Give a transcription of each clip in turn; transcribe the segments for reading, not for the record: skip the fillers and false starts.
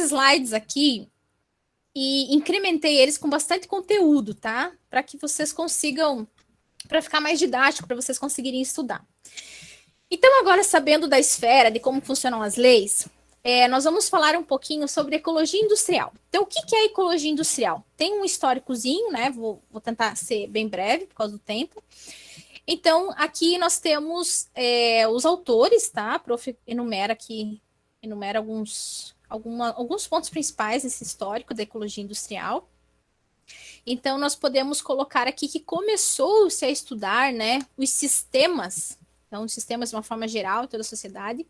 slides aqui e incrementei eles com bastante conteúdo, tá? Para que vocês consigam, para ficar mais didático, para vocês conseguirem estudar. Então, agora sabendo da esfera, de como funcionam as leis, nós vamos falar um pouquinho sobre ecologia industrial. Então, o que é ecologia industrial? Tem um históricozinho, né? Vou tentar ser bem breve por causa do tempo. Então, aqui nós temos os autores, tá? A prof enumera alguns pontos principais desse histórico da ecologia industrial. Então, nós podemos colocar aqui que começou-se a estudar, né, os sistemas, então, os sistemas de uma forma geral, toda a sociedade,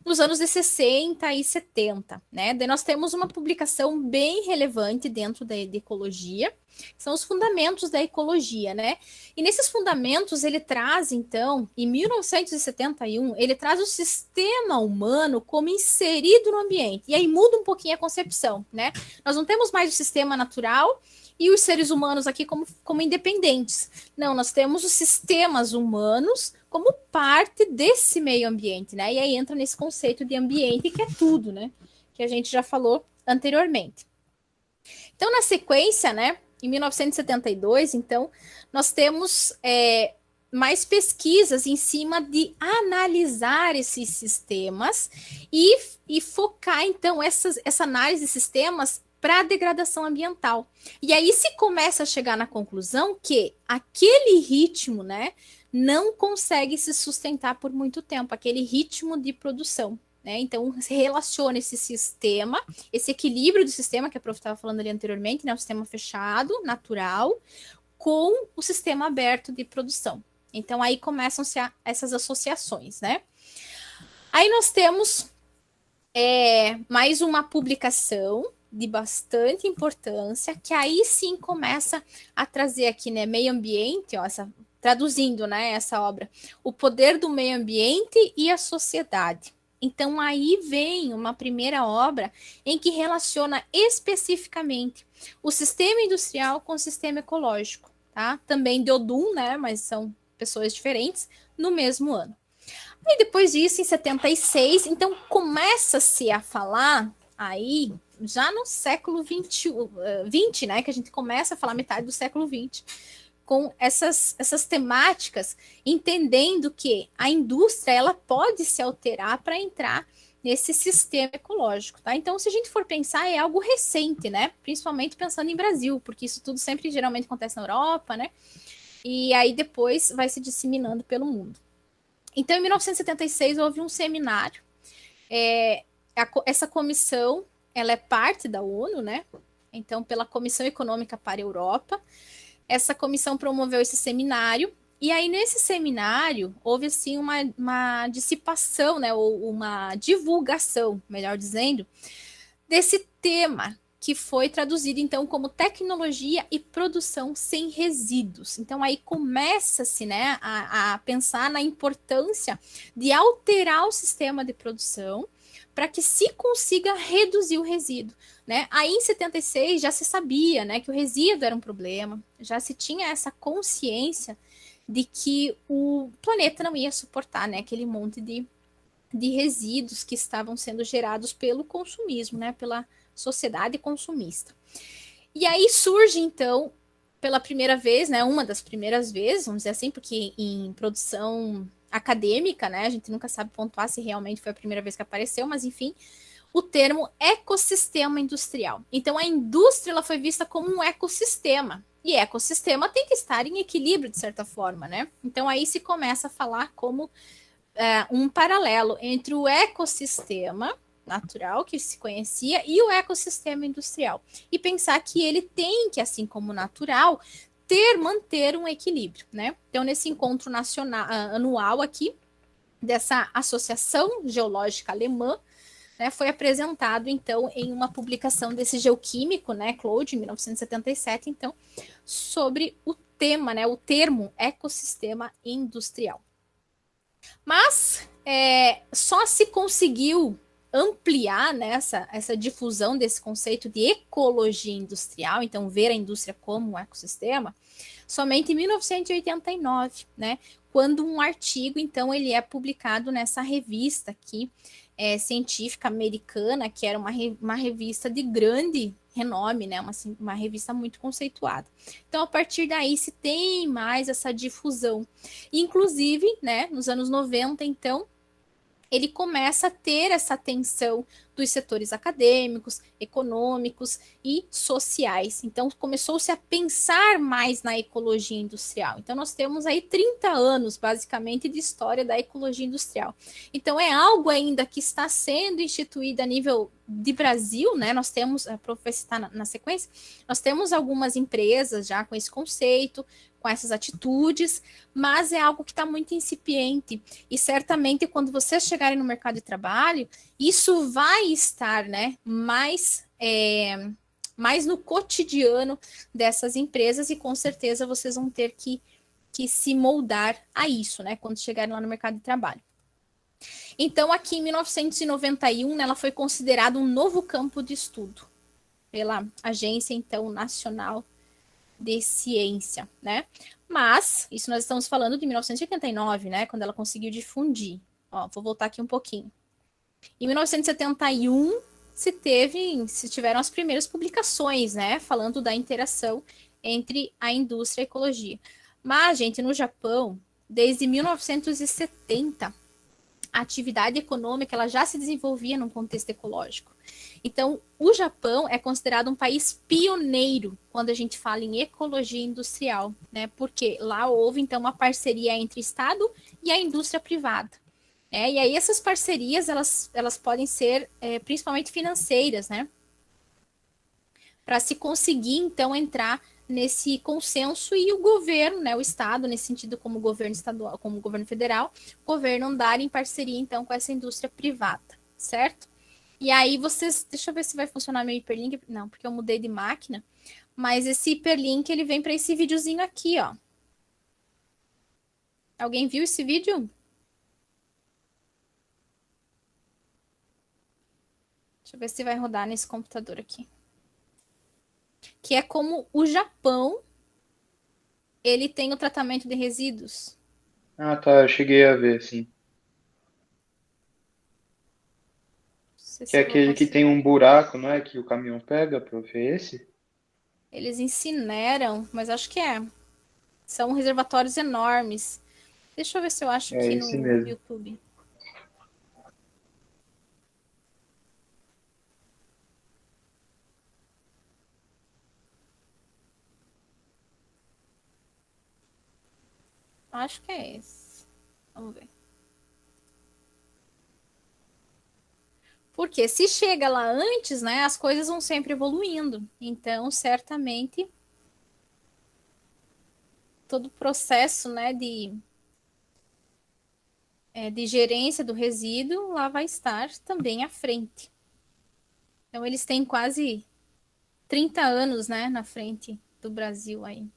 nos anos de 60 e 70, né? Daí nós temos uma publicação bem relevante dentro da ecologia, são os fundamentos da ecologia, né? E nesses fundamentos ele traz, então, em 1971, ele traz o sistema humano como inserido no ambiente. E aí muda um pouquinho a concepção, né? Nós não temos mais o sistema natural e os seres humanos aqui como independentes. Não, nós temos os sistemas humanos como parte desse meio ambiente, né? E aí entra nesse conceito de ambiente, que é tudo, né? Que a gente já falou anteriormente. Então, na sequência, né? Em 1972, então, nós temos mais pesquisas em cima de analisar esses sistemas e focar, então, essa análise de sistemas para a degradação ambiental. E aí se começa a chegar na conclusão que aquele ritmo, né? Não consegue se sustentar por muito tempo, aquele ritmo de produção, né? Então, se relaciona esse sistema, esse equilíbrio do sistema, que a prof estava falando ali anteriormente, né? O sistema fechado, natural, com o sistema aberto de produção. Então, aí começam-se essas associações, né? Aí nós temos mais uma publicação de bastante importância, que aí sim começa a trazer aqui, né, meio ambiente, ó, traduzindo, né, essa obra, o poder do meio ambiente e a sociedade. Então, aí vem uma primeira obra em que relaciona especificamente o sistema industrial com o sistema ecológico, tá? Também de Odum, né, mas são pessoas diferentes, no mesmo ano. E depois disso, em 76, então começa-se a falar aí, já no século 20, né, que a gente começa a falar metade do século 20, com essas temáticas, entendendo que a indústria ela pode se alterar para entrar nesse sistema ecológico, tá? Então, se a gente for pensar, é algo recente, né? Principalmente pensando em Brasil, porque isso tudo sempre geralmente acontece na Europa, né? E aí depois vai se disseminando pelo mundo. Então, em 1976, houve um seminário. Essa comissão, ela é parte da ONU, né? Então, pela Comissão Econômica para a Europa, essa comissão promoveu esse seminário, e aí nesse seminário houve assim uma dissipação, né, ou uma divulgação, melhor dizendo, desse tema que foi traduzido então como tecnologia e produção sem resíduos. Então aí começa-se, né, a pensar na importância de alterar o sistema de produção para que se consiga reduzir o resíduo, né? Aí em 76 já se sabia, né, que o resíduo era um problema, já se tinha essa consciência de que o planeta não ia suportar, né, aquele monte de resíduos que estavam sendo gerados pelo consumismo, né, pela sociedade consumista. E aí surge então pela primeira vez, né, uma das primeiras vezes, vamos dizer assim, porque em produção acadêmica, né, a gente nunca sabe pontuar se realmente foi a primeira vez que apareceu, mas enfim, o termo ecossistema industrial. Então, a indústria ela foi vista como um ecossistema. E ecossistema tem que estar em equilíbrio, de certa forma, né? Então, aí se começa a falar como um paralelo entre o ecossistema natural, que se conhecia, e o ecossistema industrial. E pensar que ele tem que, assim como o natural, manter um equilíbrio, né? Então, nesse encontro nacional, anual aqui, dessa Associação Geológica Alemã, né, foi apresentado, então, em uma publicação desse geoquímico, né, Claude, em 1977, então, sobre o tema, né, o termo ecossistema industrial. Mas só se conseguiu ampliar, né, essa difusão desse conceito de ecologia industrial, então ver a indústria como um ecossistema, somente em 1989, né, quando um artigo, então, ele é publicado nessa revista aqui, científica americana, que era uma revista de grande renome, né? Uma revista muito conceituada. Então, a partir daí, se tem mais essa difusão. Inclusive, né, nos anos 90, então, ele começa a ter essa atenção dos setores acadêmicos, econômicos e sociais. Então, começou-se a pensar mais na ecologia industrial. Então, nós temos aí 30 anos, basicamente, de história da ecologia industrial. Então, é algo ainda que está sendo instituído a nível de Brasil, né? Nós temos, para citar na sequência, nós temos algumas empresas já com esse conceito, com essas atitudes, mas é algo que está muito incipiente. E certamente, quando vocês chegarem no mercado de trabalho, isso vai estar, né, mais no cotidiano dessas empresas, e com certeza vocês vão ter que se moldar a isso, né, quando chegarem lá no mercado de trabalho. Então, aqui em 1991, ela foi considerada um novo campo de estudo pela Agência, então, Nacional de Ciência, né? Mas, isso nós estamos falando de 1989, né? Quando ela conseguiu difundir. Ó, vou voltar aqui um pouquinho. Em 1971, se tiveram as primeiras publicações, né? Falando da interação entre a indústria e a ecologia. Mas, gente, no Japão, desde 1970, a atividade econômica ela já se desenvolvia num contexto ecológico. Então, o Japão é considerado um país pioneiro quando a gente fala em ecologia industrial, né? Porque lá houve, então, uma parceria entre o Estado e a indústria privada. E aí essas parcerias, elas podem ser principalmente financeiras, né? Para se conseguir, então, entrar nesse consenso e o governo, né, o Estado, nesse sentido como governo estadual, como governo federal, o governo andar em parceria, então, com essa indústria privada, certo? E aí vocês, deixa eu ver se vai funcionar meu hiperlink, não, porque eu mudei de máquina, mas esse hiperlink, ele vem para esse videozinho aqui, ó. Alguém viu esse vídeo? Deixa eu ver se vai rodar nesse computador aqui. Que é como o Japão, ele tem o tratamento de resíduos. Ah, tá, eu cheguei a ver, sim. Não sei Que é se eu vou aquele que conseguir. tem um buraco, não é? Que o caminhão pega, prof, é esse? Eles incineram, mas acho que é. São reservatórios enormes. Deixa eu ver se eu acho É aqui esse no mesmo. YouTube. Acho que é esse. Vamos ver. Porque se chega lá antes, né, as coisas vão sempre evoluindo. Então, certamente, todo o processo, né, de gerência do resíduo lá vai estar também à frente. Então, eles têm quase 30 anos, né, na frente do Brasil aí.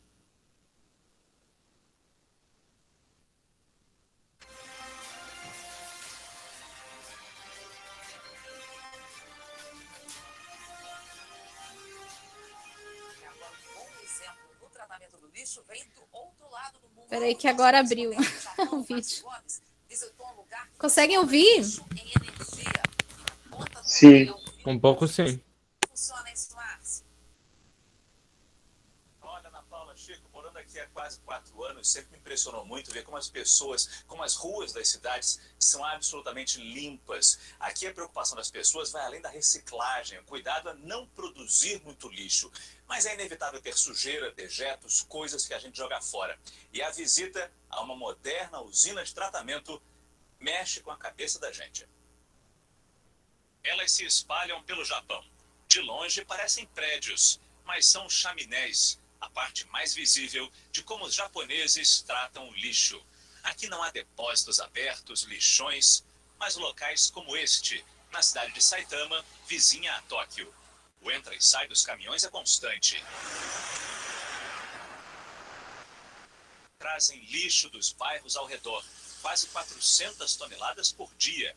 Peraí que agora abriu o vídeo. Conseguem ouvir? Sim. Um pouco sim. Olha, Ana Paula, Chico, morando aqui há quase 4 anos, sempre me impressionou muito ver como as pessoas, como as ruas das cidades são absolutamente limpas. Aqui a preocupação das pessoas vai além da reciclagem, o cuidado a não produzir muito lixo. Mas é inevitável ter sujeira, dejetos, coisas que a gente joga fora. E a visita a uma moderna usina de tratamento mexe com a cabeça da gente. Elas se espalham pelo Japão. De longe parecem prédios, mas são chaminés, a parte mais visível de como os japoneses tratam o lixo. Aqui não há depósitos abertos, lixões, mas locais como este, na cidade de Saitama, vizinha a Tóquio. O entra e sai dos caminhões é constante. Trazem lixo dos bairros ao redor, quase 400 toneladas por dia.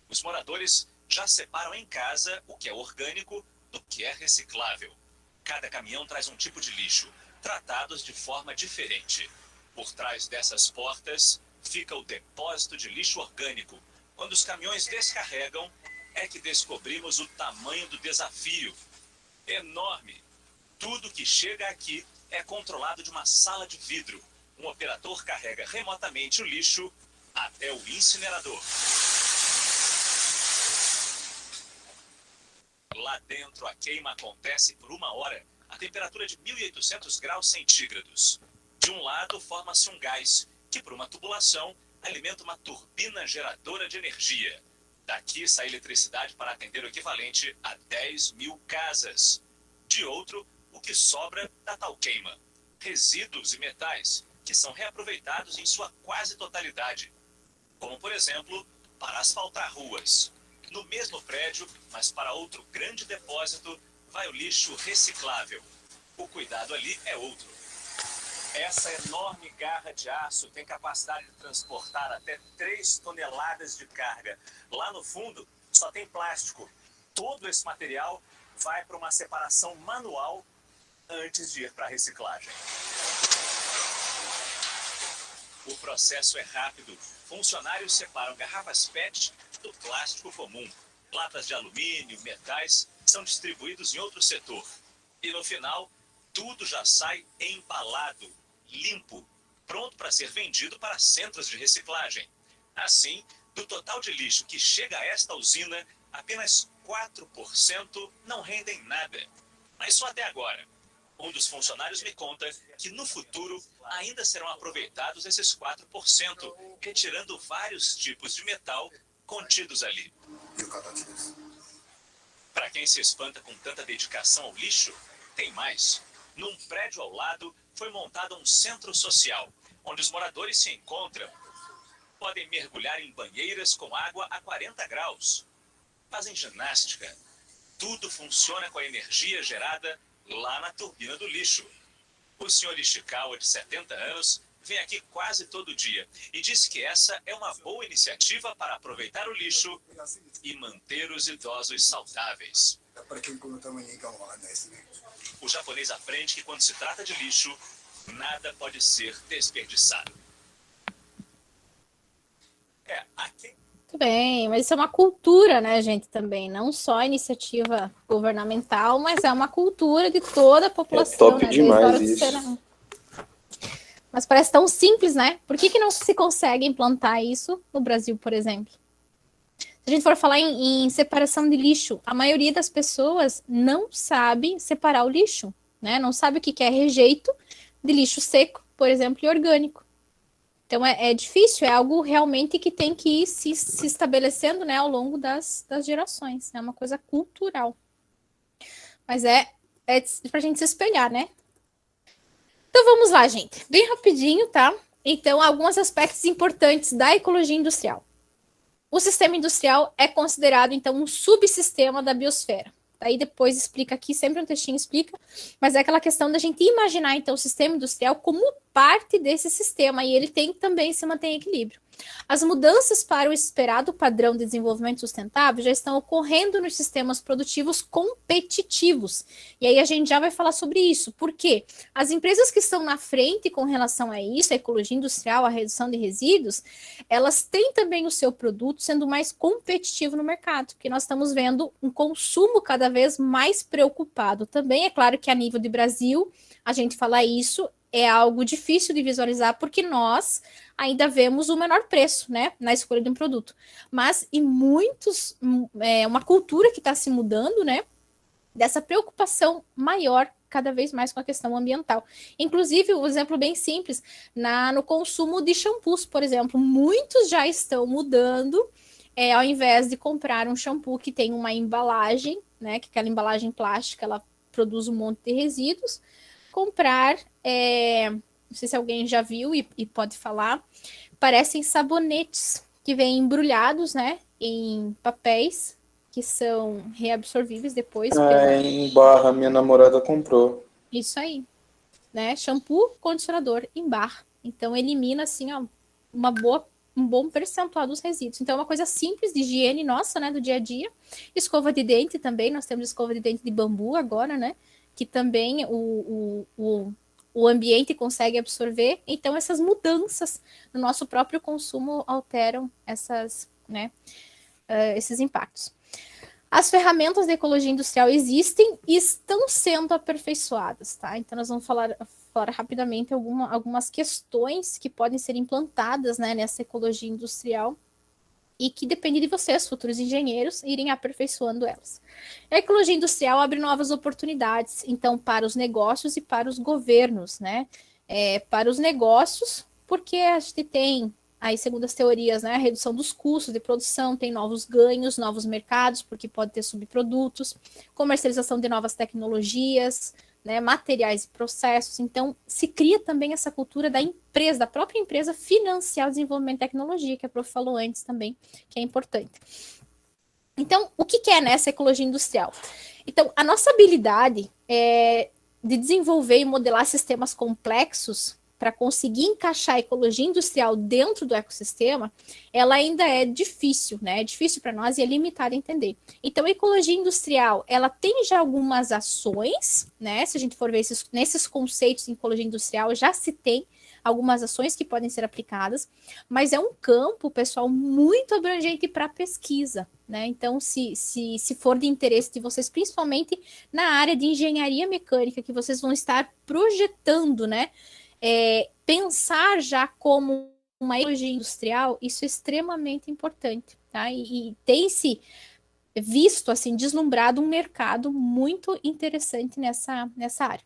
Os moradores já separam em casa o que é orgânico do que é reciclável. Cada caminhão traz um tipo de lixo, tratados de forma diferente. Por trás dessas portas, fica o depósito de lixo orgânico. Quando os caminhões descarregam, é que descobrimos o tamanho do desafio. Enorme. Tudo que chega aqui é controlado de uma sala de vidro. Um operador carrega remotamente o lixo até o incinerador. Lá dentro, a queima acontece por 1 hora, a temperatura de 1.800 graus centígrados. De um lado, forma-se um gás, que por uma tubulação alimenta uma turbina geradora de energia. Daqui sai eletricidade para atender o equivalente a 10.000 casas. De outro, o que sobra da tal queima. Resíduos e metais, que são reaproveitados em sua quase totalidade. Como, por exemplo, para asfaltar ruas. No mesmo prédio, mas para outro grande depósito, vai o lixo reciclável. O cuidado ali é outro. Essa enorme garra de aço tem capacidade de transportar até 3 toneladas de carga. Lá no fundo, só tem plástico. Todo esse material vai para uma separação manual antes de ir para a reciclagem. O processo é rápido. Funcionários separam garrafas PET do plástico comum. Latas de alumínio, metais, são distribuídos em outro setor. E no final, tudo já sai embalado, limpo, pronto para ser vendido para centros de reciclagem. Assim, do total de lixo que chega a esta usina, apenas 4% não rendem nada. Mas só até agora. Um dos funcionários me conta que no futuro ainda serão aproveitados esses 4%, retirando vários tipos de metal contidos ali. Para quem se espanta com tanta dedicação ao lixo, tem mais. Num prédio ao lado foi montado um centro social, onde os moradores se encontram. Podem mergulhar em banheiras com água a 40 graus. Fazem ginástica. Tudo funciona com a energia gerada lá na turbina do lixo. O senhor Ishikawa, de 70 anos, vem aqui quase todo dia e diz que essa é uma boa iniciativa para aproveitar o lixo e manter os idosos saudáveis. O japonês aprende que quando se trata de lixo, nada pode ser desperdiçado. Aqui... Muito bem, mas isso é uma cultura, né, gente, também. Não só a iniciativa governamental, mas é uma cultura de toda a população. Top né, demais isso. Mas parece tão simples, né? Por que não se consegue implantar isso no Brasil, por exemplo? Se a gente for falar em separação de lixo, a maioria das pessoas não sabe separar o lixo, né? Não sabe o que é rejeito de lixo seco, por exemplo, e orgânico. Então, é difícil, é algo realmente que tem que ir se estabelecendo, né, ao longo das gerações. É uma coisa cultural. Mas é para a gente se espelhar, né? Então, vamos lá, gente. Bem rapidinho, tá? Então, alguns aspectos importantes da ecologia industrial. O sistema industrial é considerado, então, um subsistema da biosfera. Aí depois explica aqui, sempre um textinho explica, mas é aquela questão da gente imaginar, então, o sistema industrial como parte desse sistema, e ele tem também se manter em equilíbrio. As mudanças para o esperado padrão de desenvolvimento sustentável já estão ocorrendo nos sistemas produtivos competitivos. E aí a gente já vai falar sobre isso. Por quê? As empresas que estão na frente com relação a isso, a ecologia industrial, a redução de resíduos, elas têm também o seu produto sendo mais competitivo no mercado, porque nós estamos vendo um consumo cada vez mais preocupado. Também é claro que a nível de Brasil, a gente falar isso é algo difícil de visualizar, porque nós ainda vemos o menor preço, né, na escolha de um produto. Mas em muitos, uma cultura que está se mudando, né, dessa preocupação maior, cada vez mais com a questão ambiental. Inclusive, um exemplo bem simples, no consumo de shampoos, por exemplo, muitos já estão mudando, ao invés de comprar um shampoo que tem uma embalagem, né, que aquela embalagem plástica, ela produz um monte de resíduos, comprar, não sei se alguém já viu e pode falar, parecem sabonetes que vêm embrulhados, né, em papéis que são reabsorvíveis depois. Em Barra, minha namorada comprou. Isso aí, né, shampoo, condicionador em barra. Então elimina, assim, ó, um bom percentual dos resíduos. Então é uma coisa simples de higiene nossa, né, do dia a dia. Escova de dente também, nós temos escova de dente de bambu agora, né, que também o o ambiente consegue absorver, então essas mudanças no nosso próprio consumo alteram esses impactos. As ferramentas de ecologia industrial existem e estão sendo aperfeiçoadas, tá? Então nós vamos falar rapidamente algumas questões que podem ser implantadas, né, nessa ecologia industrial e que depende de vocês, futuros engenheiros, irem aperfeiçoando elas. A ecologia industrial abre novas oportunidades, então, para os negócios e para os governos, né? Para os negócios, porque a gente tem, aí, segundo as teorias, né, a redução dos custos de produção, tem novos ganhos, novos mercados, porque pode ter subprodutos, comercialização de novas tecnologias, né, materiais e processos. Então, se cria também essa cultura da empresa, da própria empresa, financiar o desenvolvimento de tecnologia, que a Prof falou antes também, que é importante. Então, o que é nessa ecologia industrial? Então, a nossa habilidade de desenvolver e modelar sistemas complexos para conseguir encaixar a ecologia industrial dentro do ecossistema, ela ainda é difícil, né? É difícil para nós e é limitada a entender. Então, a ecologia industrial, ela tem já algumas ações, né? Se a gente for ver nesses conceitos de ecologia industrial, já se tem algumas ações que podem ser aplicadas, mas é um campo, pessoal, muito abrangente para pesquisa, né? Então, se for de interesse de vocês, principalmente na área de engenharia mecânica, que vocês vão estar projetando, né? Pensar já como uma ecologia industrial, isso é extremamente importante, tá? E tem-se visto, assim, deslumbrado um mercado muito interessante nessa área.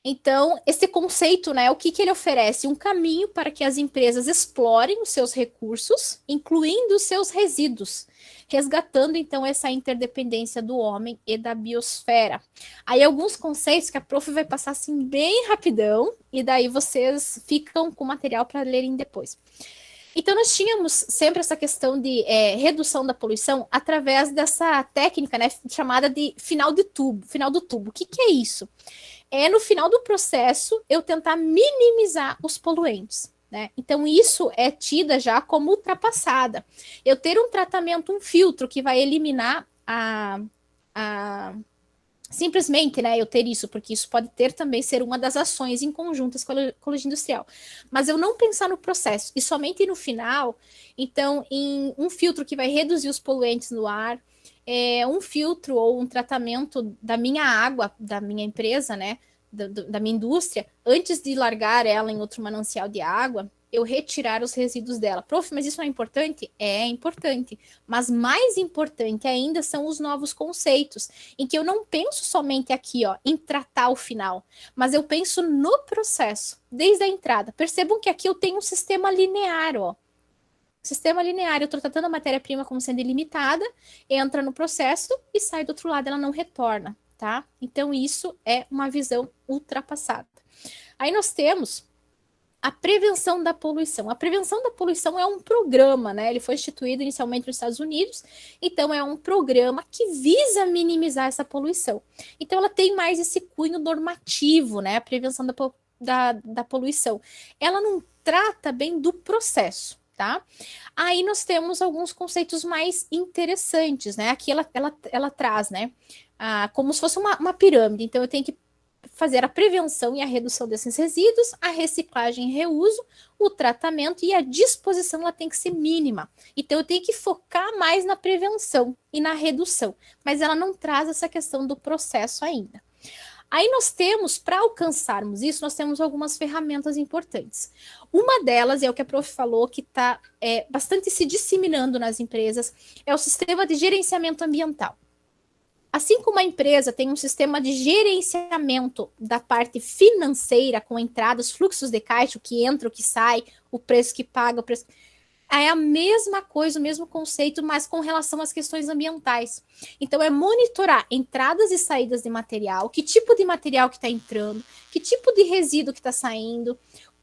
Então, esse conceito, né, o que ele oferece? Um caminho para que as empresas explorem os seus recursos, incluindo os seus resíduos, resgatando, então, essa interdependência do homem e da biosfera. Aí, alguns conceitos que a Prof vai passar, assim, bem rapidão, e daí vocês ficam com material para lerem depois. Então, nós tínhamos sempre essa questão de redução da poluição através dessa técnica, né, chamada de final do tubo. O que é isso? No final do processo, eu tentar minimizar os poluentes, né? Então, isso é tida já como ultrapassada. Eu ter um tratamento, um filtro que vai eliminar simplesmente, né, eu ter isso, porque isso pode também ser uma das ações em conjuntas com a ecologia industrial. Mas eu não pensar no processo, e somente no final, então, em um filtro que vai reduzir os poluentes no ar, um filtro ou um tratamento da minha água, da minha empresa, né, da minha indústria, antes de largar ela em outro manancial de água, eu retirar os resíduos dela. Prof, mas isso não é importante? É importante. Mas mais importante ainda são os novos conceitos, em que eu não penso somente aqui, ó, em tratar o final, mas eu penso no processo, desde a entrada. Percebam que aqui eu tenho um sistema linear, ó. Sistema linear, eu estou tratando a matéria-prima como sendo ilimitada, entra no processo e sai do outro lado, ela não retorna, tá? Então, isso é uma visão ultrapassada. Aí nós temos a prevenção da poluição. A prevenção da poluição é um programa, né? Ele foi instituído inicialmente nos Estados Unidos, então é um programa que visa minimizar essa poluição. Então, ela tem mais esse cunho normativo, né? A prevenção da poluição. Ela não trata bem do processo, tá? Aí nós temos alguns conceitos mais interessantes, né? Aqui ela traz, né? Como se fosse uma pirâmide. Então, eu tenho que fazer a prevenção e a redução desses resíduos, a reciclagem e reuso, o tratamento e a disposição, ela tem que ser mínima. Então, eu tenho que focar mais na prevenção e na redução, mas ela não traz essa questão do processo ainda. Aí nós temos, para alcançarmos isso, nós temos algumas ferramentas importantes. Uma delas é o que a Prof falou, que está bastante se disseminando nas empresas, é o sistema de gerenciamento ambiental. Assim como a empresa tem um sistema de gerenciamento da parte financeira, com entradas, fluxos de caixa, o que entra, o que sai, o preço que paga, o preço... É a mesma coisa, o mesmo conceito, mas com relação às questões ambientais. Então, é monitorar entradas e saídas de material, que tipo de material que está entrando, que tipo de resíduo que está saindo,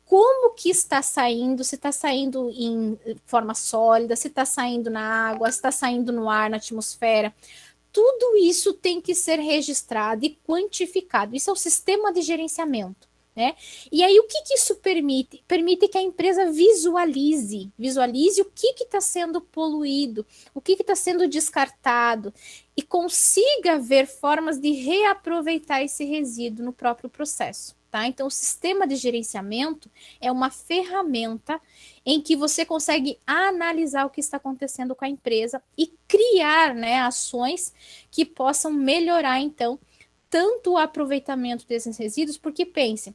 como que está saindo, se está saindo em forma sólida, se está saindo na água, se está saindo no ar, na atmosfera. Tudo isso tem que ser registrado e quantificado. Isso é o sistema de gerenciamento, né? E aí, o que isso permite? Permite que a empresa visualize o que está sendo poluído, o que está sendo descartado, e consiga ver formas de reaproveitar esse resíduo no próprio processo, tá? Então, o sistema de gerenciamento é uma ferramenta em que você consegue analisar o que está acontecendo com a empresa e criar, né, ações que possam melhorar, então, tanto o aproveitamento desses resíduos, porque pense,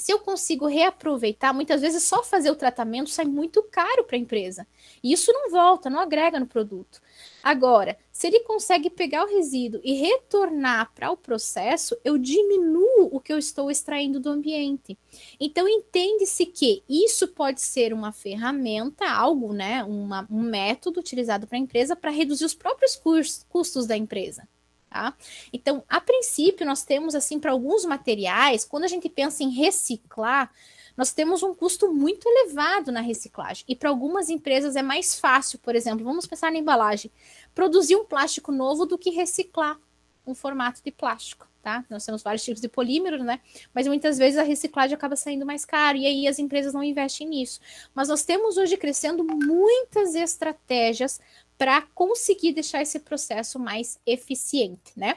se eu consigo reaproveitar, muitas vezes só fazer o tratamento sai muito caro para a empresa. E isso não volta, não agrega no produto. Agora, se ele consegue pegar o resíduo e retornar para o processo, eu diminuo o que eu estou extraindo do ambiente. Então, entende-se que isso pode ser uma ferramenta, algo, né, um método utilizado para a empresa para reduzir os próprios custos da empresa. Tá? Então, a princípio, nós temos, assim, para alguns materiais, quando a gente pensa em reciclar, nós temos um custo muito elevado na reciclagem. E para algumas empresas é mais fácil, por exemplo, vamos pensar na embalagem, produzir um plástico novo do que reciclar um formato de plástico, tá? Nós temos vários tipos de polímeros, né? Mas muitas vezes a reciclagem acaba saindo mais caro e aí as empresas não investem nisso. Mas nós temos hoje crescendo muitas estratégias para conseguir deixar esse processo mais eficiente, né?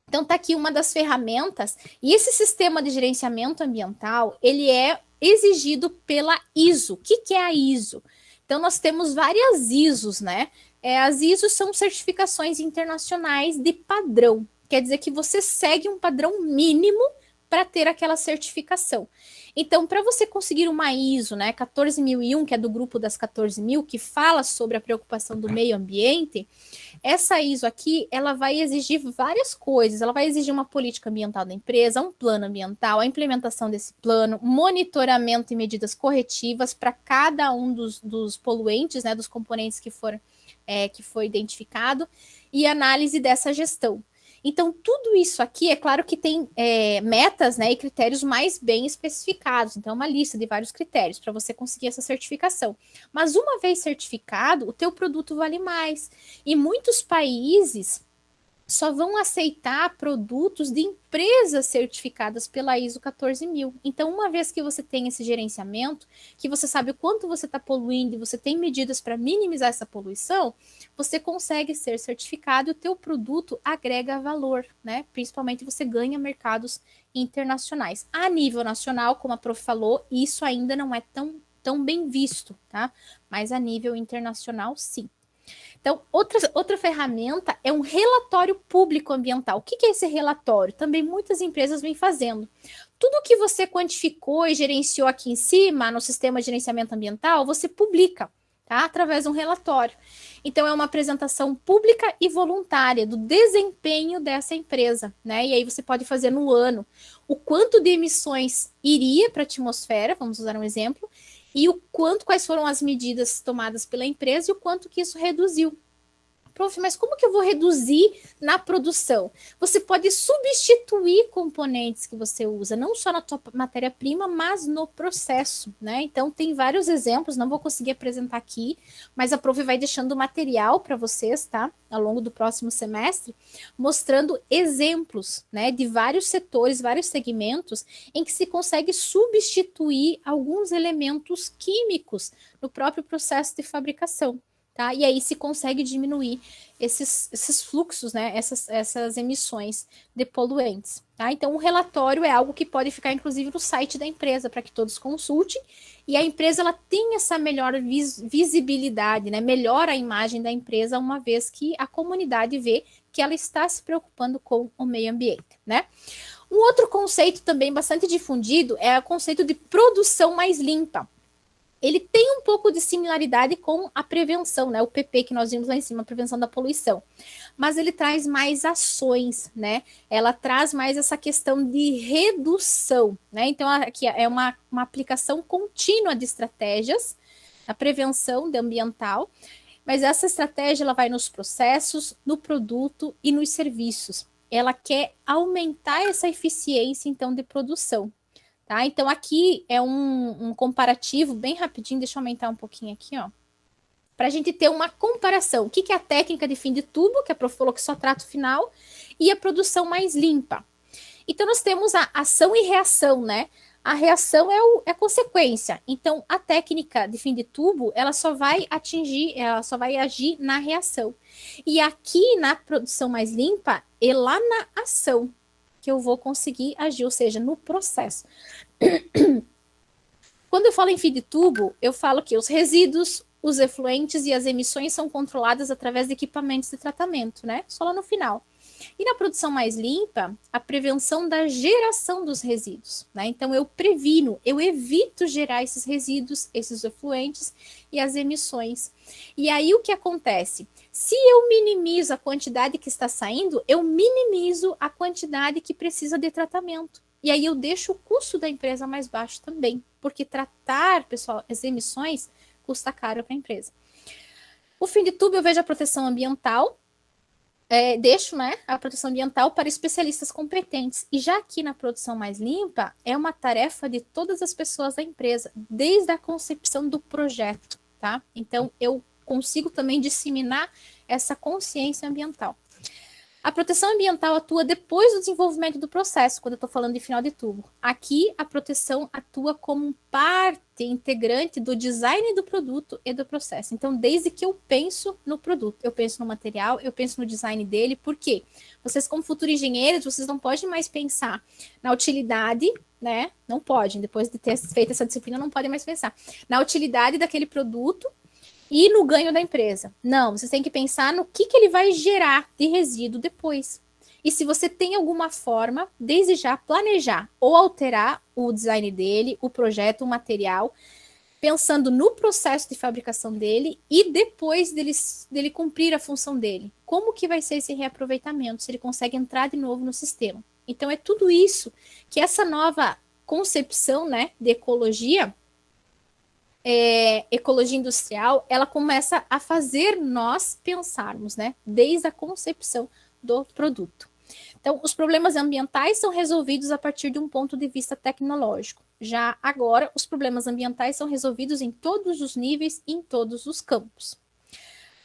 Então tá aqui uma das ferramentas, e esse sistema de gerenciamento ambiental, ele é exigido pela ISO. O que é a ISO? Então nós temos várias ISOs, né? As ISOs são certificações internacionais de padrão, quer dizer que você segue um padrão mínimo para ter aquela certificação. Então, para você conseguir uma ISO, né, 14001, que é do grupo das 14.000, que fala sobre a preocupação do meio ambiente, essa ISO aqui, ela vai exigir várias coisas. Ela vai exigir uma política ambiental da empresa, um plano ambiental, a implementação desse plano, monitoramento e medidas corretivas para cada um dos poluentes, né, dos componentes que foi identificado, e análise dessa gestão. Então, tudo isso aqui, é claro que tem metas, né, e critérios mais bem especificados. Então, é uma lista de vários critérios para você conseguir essa certificação. Mas uma vez certificado, o teu produto vale mais. E muitos países só vão aceitar produtos de empresas certificadas pela ISO 14.000. Então, uma vez que você tem esse gerenciamento, que você sabe o quanto você está poluindo e você tem medidas para minimizar essa poluição, você consegue ser certificado e o teu produto agrega valor, né? Principalmente você ganha mercados internacionais. A nível nacional, como a prof falou, isso ainda não é tão bem visto, tá? Mas a nível internacional, sim. Então, outra ferramenta é um relatório público ambiental. O que é esse relatório? Também muitas empresas vêm fazendo. Tudo que você quantificou e gerenciou aqui em cima, no sistema de gerenciamento ambiental, você publica, tá? Através de um relatório. Então, é uma apresentação pública e voluntária do desempenho dessa empresa, né? E aí você pode fazer no ano o quanto de emissões iria para a atmosfera, vamos usar um exemplo, e quais foram as medidas tomadas pela empresa e o quanto que isso reduziu. Prof, mas como que eu vou reduzir na produção? Você pode substituir componentes que você usa, não só na tua matéria-prima, mas no processo, né? Então, tem vários exemplos, não vou conseguir apresentar aqui, mas a prof vai deixando material para vocês, tá? Ao longo do próximo semestre, mostrando exemplos, né, de vários setores, vários segmentos, em que se consegue substituir alguns elementos químicos no próprio processo de fabricação. Tá? E aí se consegue diminuir esses fluxos, né? essas emissões de poluentes. Tá? Então, o relatório é algo que pode ficar, inclusive, no site da empresa, para que todos consultem. E a empresa ela tem essa melhor visibilidade, né? Melhora a imagem da empresa, uma vez que a comunidade vê que ela está se preocupando com o meio ambiente. Né? Um outro conceito também bastante difundido é o conceito de produção mais limpa. Ele tem um pouco de similaridade com a prevenção, né? O PP que nós vimos lá em cima, a prevenção da poluição. Mas ele traz mais ações, né? Ela traz mais essa questão de redução, né? Então, aqui é uma aplicação contínua de estratégias, a prevenção ambiental, mas essa estratégia ela vai nos processos, no produto e nos serviços. Ela quer aumentar essa eficiência, então, de produção. Tá? Então, aqui é um comparativo bem rapidinho, deixa eu aumentar um pouquinho aqui, ó, para a gente ter uma comparação. O que é a técnica de fim de tubo, que a prof falou que só trata o final, e a produção mais limpa. Então, nós temos a ação e reação, né? A reação é a consequência. Então, a técnica de fim de tubo, ela só vai agir na reação. E aqui, na produção mais limpa, é lá na ação, que eu vou conseguir agir, ou seja, no processo. Quando eu falo em fim de tubo, eu falo que os resíduos, os efluentes e as emissões são controladas através de equipamentos de tratamento, né? Só lá no final. E na produção mais limpa, a prevenção da geração dos resíduos, né? Então eu previno, eu evito gerar esses resíduos, esses efluentes e as emissões. E aí o que acontece? Se eu minimizo a quantidade que está saindo, eu minimizo a quantidade que precisa de tratamento. E aí eu deixo o custo da empresa mais baixo também, porque tratar, pessoal, as emissões custa caro para a empresa. O fim de tubo eu vejo a proteção ambiental, deixo, né, a proteção ambiental para especialistas competentes. E já aqui na produção mais limpa, é uma tarefa de todas as pessoas da empresa, desde a concepção do projeto, tá? Então eu consigo também disseminar essa consciência ambiental. A proteção ambiental atua depois do desenvolvimento do processo, quando eu estou falando de final de tubo. Aqui, a proteção atua como parte integrante do design do produto e do processo. Então, desde que eu penso no produto, eu penso no material, eu penso no design dele, por quê? Vocês, como futuros engenheiros, vocês não podem mais pensar na utilidade, né? Não podem, depois de ter feito essa disciplina, não podem mais pensar na utilidade daquele produto e no ganho da empresa. Não, vocês têm que pensar no que ele vai gerar de resíduo depois. E se você tem alguma forma, desde já, planejar ou alterar o design dele, o projeto, o material, pensando no processo de fabricação dele e depois dele cumprir a função dele. Como que vai ser esse reaproveitamento, se ele consegue entrar de novo no sistema. Então, é tudo isso que essa nova concepção, né, de ecologia industrial, ela começa a fazer nós pensarmos, né? Desde a concepção do produto. Então, os problemas ambientais são resolvidos a partir de um ponto de vista tecnológico. Já agora, os problemas ambientais são resolvidos em todos os níveis, em todos os campos.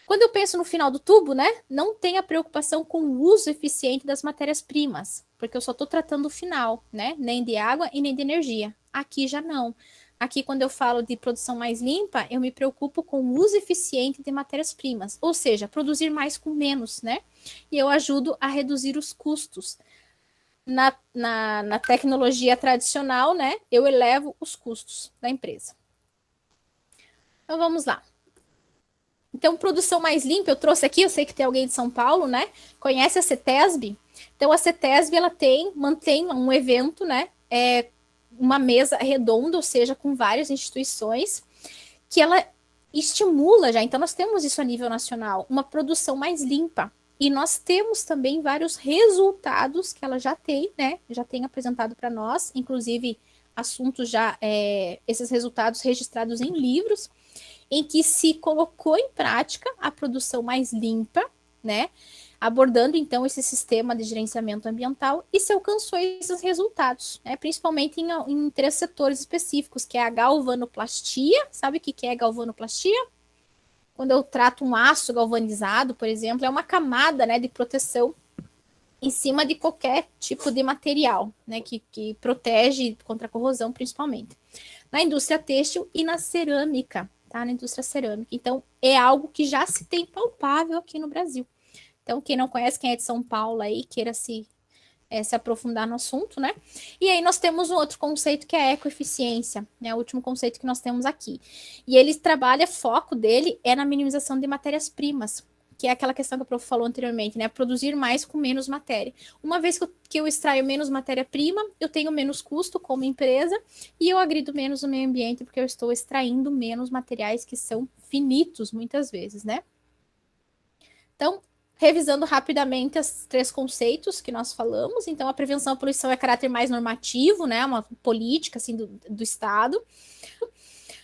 Quando eu penso no final do tubo, né? Não tem a preocupação com o uso eficiente das matérias-primas, porque eu só estou tratando o final, né? Nem de água e nem de energia. Aqui já não. Aqui, quando eu falo de produção mais limpa, eu me preocupo com o uso eficiente de matérias-primas, ou seja, produzir mais com menos, né? E eu ajudo a reduzir os custos. Na tecnologia tradicional, né? Eu elevo os custos da empresa. Então, vamos lá. Então, produção mais limpa, eu trouxe aqui, eu sei que tem alguém de São Paulo, né? Conhece a CETESB? Então, a CETESB, ela mantém um evento, né? Uma mesa redonda, ou seja, com várias instituições, que ela estimula já, então nós temos isso a nível nacional, uma produção mais limpa. E nós temos também vários resultados que ela já tem, né? Já tem apresentado para nós, inclusive assuntos já, esses resultados registrados em livros, em que se colocou em prática a produção mais limpa, né? Abordando, então, esse sistema de gerenciamento ambiental e se alcançou esses resultados, né? Principalmente em 3 setores específicos, que é a galvanoplastia. Sabe o que é galvanoplastia? Quando eu trato um aço galvanizado, por exemplo, é uma camada, né, de proteção em cima de qualquer tipo de material, né, que protege contra a corrosão, principalmente. Na indústria têxtil e na cerâmica, tá? Na indústria cerâmica. Então, é algo que já se tem palpável aqui no Brasil. Então, quem não conhece, quem é de São Paulo aí, queira se aprofundar no assunto, né? E aí nós temos um outro conceito que é a ecoeficiência, né? O último conceito que nós temos aqui. E ele trabalha, foco dele é na minimização de matérias-primas, que é aquela questão que o prof falou anteriormente, né? Produzir mais com menos matéria. Uma vez que eu extraio menos matéria-prima, eu tenho menos custo como empresa e eu agrido menos o meio ambiente, porque eu estou extraindo menos materiais que são finitos, muitas vezes, né? Então, revisando rapidamente os 3 conceitos que nós falamos. Então, a prevenção à poluição é caráter mais normativo, né? Uma política, assim, do Estado.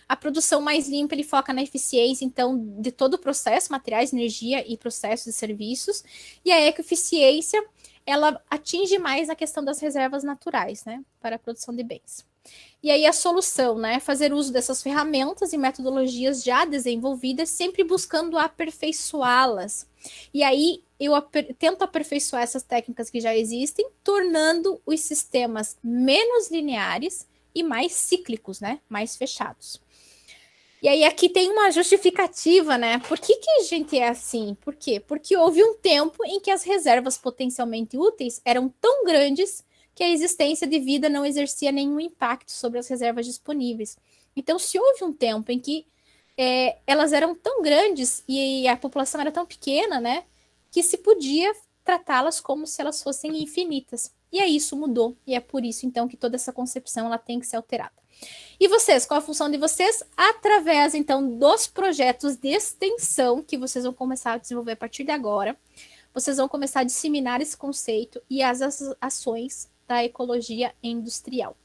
A produção mais limpa, ele foca na eficiência, então, de todo o processo, materiais, energia e processos e serviços. E a ecoeficiência, ela atinge mais a questão das reservas naturais, né? Para a produção de bens. E aí a solução, né? Fazer uso dessas ferramentas e metodologias já desenvolvidas, sempre buscando aperfeiçoá-las. E aí eu tento aperfeiçoar essas técnicas que já existem, tornando os sistemas menos lineares e mais cíclicos, né? Mais fechados. E aí aqui tem uma justificativa, né? Por que que a gente é assim? Por quê? Porque houve um tempo em que as reservas potencialmente úteis eram tão grandes que a existência de vida não exercia nenhum impacto sobre as reservas disponíveis. Então, se houve um tempo em que elas eram tão grandes e a população era tão pequena, né? Que se podia tratá-las como se elas fossem infinitas. E aí isso mudou. E é por isso, então, que toda essa concepção ela tem que ser alterada. E vocês, qual a função de vocês? Através, então, dos projetos de extensão que vocês vão começar a desenvolver a partir de agora, vocês vão começar a disseminar esse conceito e as ações da ecologia industrial.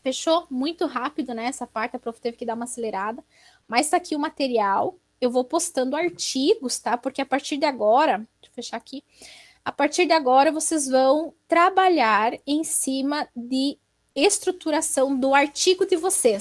Fechou? Muito rápido, né? Essa parte, a prof teve que dar uma acelerada. Mas tá aqui o material. Eu vou postando artigos, tá? Porque a partir de agora, deixa eu fechar aqui. A partir de agora, vocês vão trabalhar em cima de estruturação do artigo de vocês.